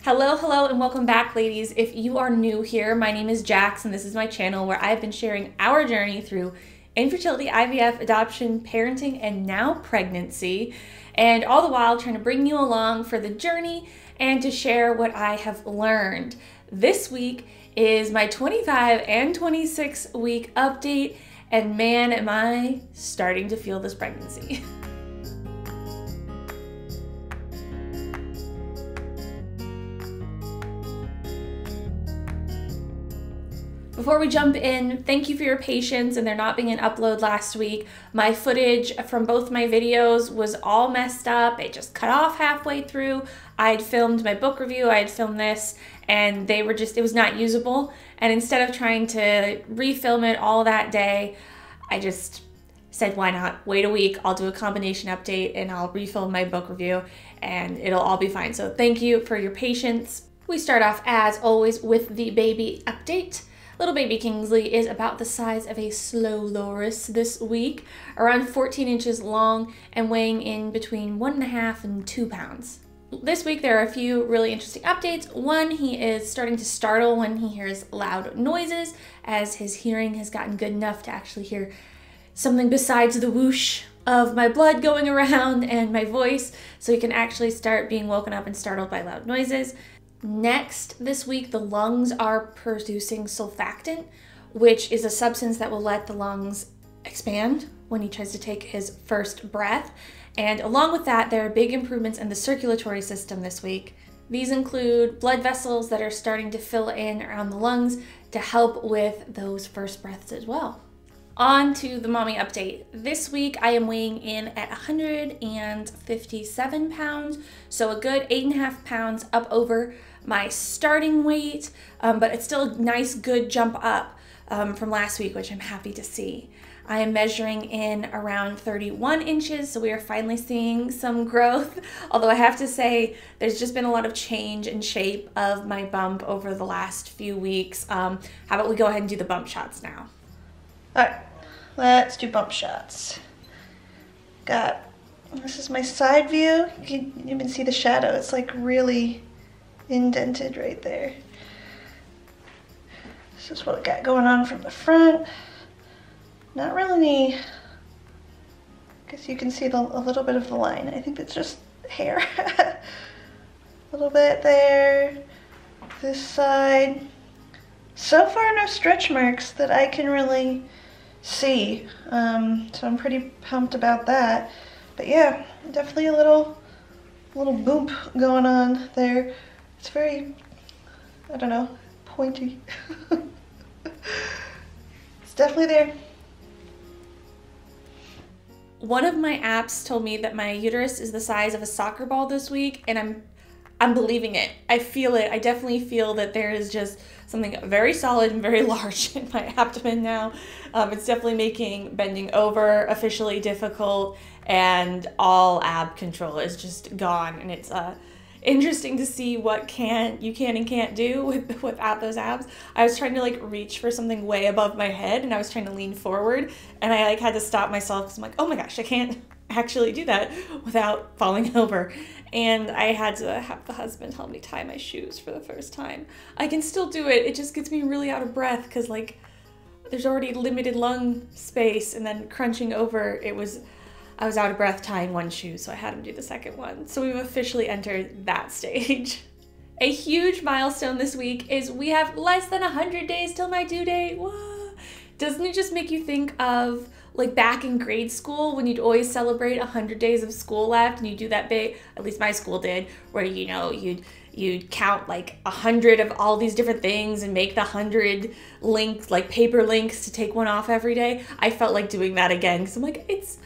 Hello, hello, and welcome back, ladies. If you are new here, my name is Jax, and this is my channel where I've been sharing our journey through infertility, IVF, adoption, parenting, and now pregnancy, and all the while trying to bring you along for the journey and to share what I have learned. This week is my 25 and 26 week update, and man, am I starting to feel this pregnancy. Before we jump in, thank you for your patience and there not being an upload last week. My footage from both my videos was all messed up. It just cut off halfway through. I had filmed my book review, I had filmed this, and it was not usable. And instead of trying to refilm it all that day, I just said, why not? Wait a week, I'll do a combination update and I'll refilm my book review and it'll all be fine. So thank you for your patience. We start off as always with the baby update. Little baby Kingsley is about the size of a slow loris this week, around 14 inches long and weighing in between 1.5 and 2 pounds. This week there are a few really interesting updates. One, he is starting to startle when he hears loud noises, as his hearing has gotten good enough to actually hear something besides the whoosh of my blood going around and my voice, so he can actually start being woken up and startled by loud noises. Next, this week, the lungs are producing sulfactant, which is a substance that will let the lungs expand when he tries to take his first breath. And along with that, there are big improvements in the circulatory system this week. These include blood vessels that are starting to fill in around the lungs to help with those first breaths as well. On to the mommy update. This week I am weighing in at 157 pounds, so a good 8.5 pounds up over my starting weight, but it's still a nice good jump up from last week, which I'm happy to see. I am measuring in around 31 inches, so we are finally seeing some growth, although I have to say there's just been a lot of change in shape of my bump over the last few weeks. How about we go ahead and do the bump shots now? All right, let's do bump shots. This is my side view. You can even see the shadow. It's like really indented right there. This is what I got going on from the front. Not really any, I guess you can see a little bit of the line. I think it's just hair. A little bit there, this side. So far, no stretch marks that I can really see, so I'm pretty pumped about that. But yeah, definitely a little boop going on there. It's very, I don't know, pointy. It's definitely there. One of my apps told me that my uterus is the size of a soccer ball this week, and I'm believing it. I feel it. I definitely feel that there is just something very solid and very large in my abdomen now. It's definitely making bending over officially difficult, and all ab control is just gone. And it's interesting to see what you can and can't do without those abs. I was trying to like reach for something way above my head, and I was trying to lean forward, and I like had to stop myself because I'm like, oh my gosh, I can't actually do that without falling over. And I had to have the husband help me tie my shoes for the first time. I can still do it. It just gets me really out of breath because like there's already limited lung space, and then crunching over, I was out of breath tying one shoe, so I had him do the second one. So we've officially entered that stage. A huge milestone this week is we have less than 100 days till my due date. Whoa. Doesn't it just make you think of like back in grade school when you'd always celebrate 100 days of school left, and you do that big, at least my school did, where you know you'd count like 100 of all these different things and make the 100 links, like paper links, to take one off every day. I felt like doing that again because I'm like, it's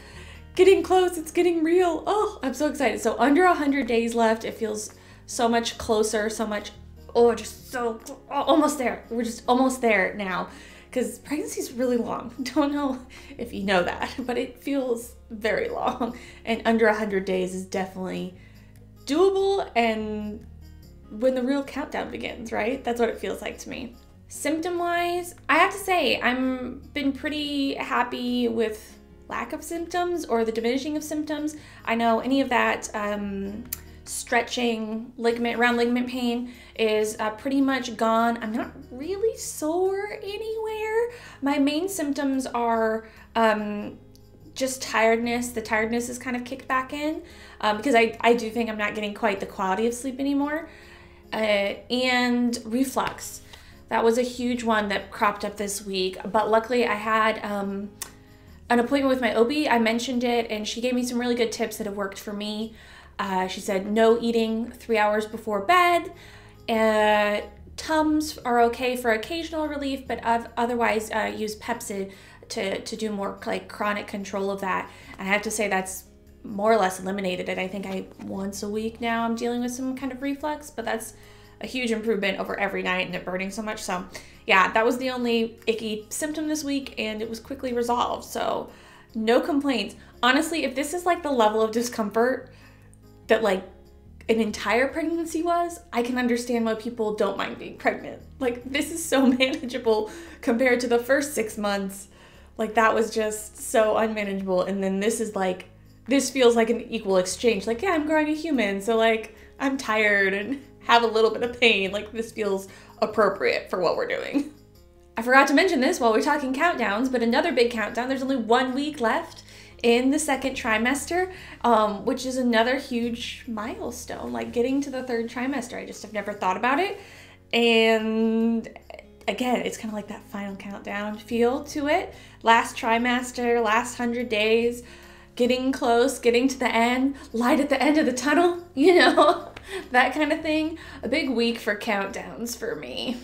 getting close, it's getting real. Oh, I'm so excited. So under 100 days left, it feels so much closer, so much, just so almost there. We're just almost there now. Because pregnancy is really long. Don't know if you know that, but it feels very long. And under 100 days is definitely doable, and when the real countdown begins, right? That's what it feels like to me. Symptom-wise, I have to say, I've been pretty happy with lack of symptoms or the diminishing of symptoms. I know any of that stretching, round ligament pain is pretty much gone. I'm not really sore anywhere. My main symptoms are just tiredness. The tiredness is kind of kicked back in because I do think I'm not getting quite the quality of sleep anymore. And reflux. That was a huge one that cropped up this week, but luckily I had an appointment with my OB. I mentioned it and she gave me some really good tips that have worked for me. She said no eating 3 hours before bed. Tums are okay for occasional relief, but otherwise use Pepcid to do more like chronic control of that. And I have to say that's more or less eliminated it. I think once a week now I'm dealing with some kind of reflux, but that's a huge improvement over every night and it burning so much. So yeah, that was the only icky symptom this week and it was quickly resolved. So no complaints. Honestly, if this is like the level of discomfort that like an entire pregnancy was, I can understand why people don't mind being pregnant. Like this is so manageable compared to the first 6 months. Like that was just so unmanageable. And then this feels like an equal exchange. Like, yeah, I'm growing a human. So like I'm tired and have a little bit of pain. Like this feels appropriate for what we're doing. I forgot to mention this while we're talking countdowns, but another big countdown. There's only 1 week left in the second trimester, which is another huge milestone, like getting to the 3rd trimester. I just have never thought about it. And again, it's kind of like that final countdown feel to it. Last trimester, last 100 days, getting close, getting to the end, light at the end of the tunnel, you know, that kind of thing. A big week for countdowns for me.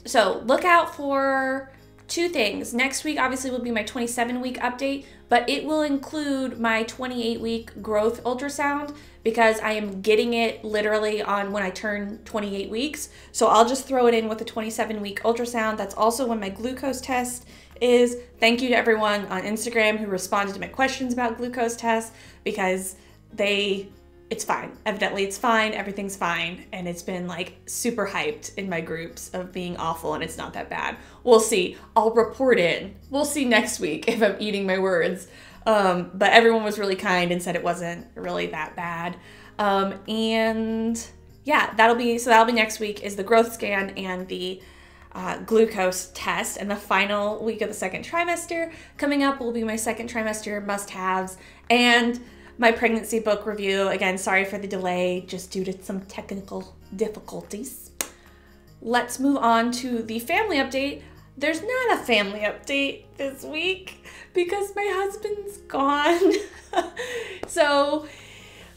So look out for 2 things. Next week obviously will be my 27-week update, but it will include my 28-week growth ultrasound because I am getting it literally on when I turn 28 weeks. So I'll just throw it in with the 27-week ultrasound. That's also when my glucose test is. Thank you to everyone on Instagram who responded to my questions about glucose tests because it's fine. Evidently it's fine, everything's fine, and it's been like super hyped in my groups of being awful and it's not that bad. We'll see. I'll report it. We'll see next week if I'm eating my words. But everyone was really kind and said it wasn't really that bad. And yeah, that'll be next week is the growth scan and the glucose test, and the final week of the 2nd trimester coming up will be my 2nd trimester must-haves and my pregnancy book review. Again, sorry for the delay, just due to some technical difficulties. Let's move on to the family update. There's not a family update this week because my husband's gone. So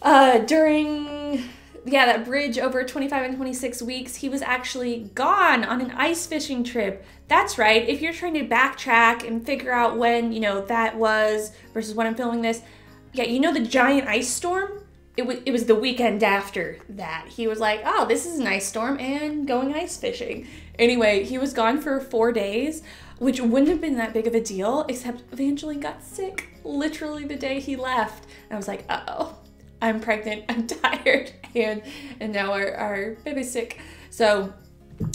during that bridge over 25 and 26 weeks, he was actually gone on an ice fishing trip. That's right. If you're trying to backtrack and figure out when, that was versus when I'm filming this, yeah, the giant ice storm? It was the weekend after that. He was like, oh, this is an ice storm and going ice fishing. Anyway, he was gone for 4 days, which wouldn't have been that big of a deal, except Evangeline got sick literally the day he left. And I was like, uh-oh. I'm pregnant, I'm tired, and now our baby's sick. So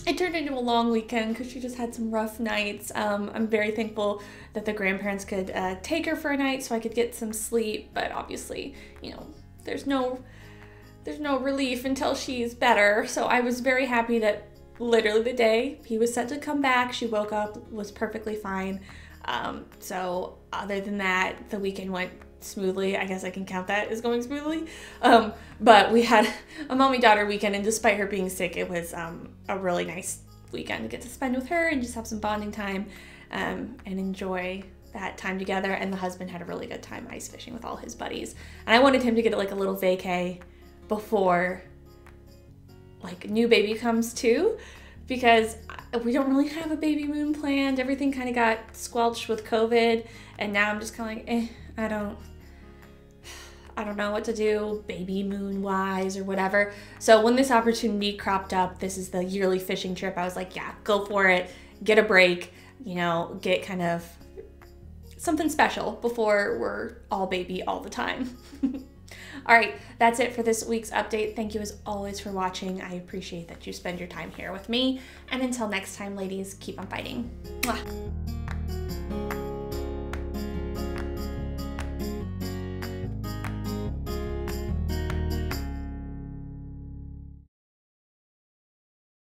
it turned into a long weekend because she just had some rough nights. I'm very thankful that the grandparents could take her for a night so I could get some sleep, but obviously, there's no relief until she's better. So I was very happy that literally the day he was set to come back, she woke up, was perfectly fine. So other than that, the weekend went smoothly. I guess I can count that as going smoothly. But we had a mommy-daughter weekend, and despite her being sick, it was a really nice weekend to get to spend with her and just have some bonding time and enjoy that time together. And the husband had a really good time ice fishing with all his buddies. And I wanted him to get like a little vacay before like new baby comes too, because we don't really have a baby moon planned. Everything kind of got squelched with COVID, and now I'm just kind of like, I don't know what to do baby moon wise or whatever. So when this opportunity cropped up, this is the yearly fishing trip, I was like, yeah, go for it, get a break, get kind of something special before we're all baby all the time. All right, that's it for this week's update. Thank you as always for watching. I appreciate that you spend your time here with me. And until next time, ladies, keep on fighting. Mwah.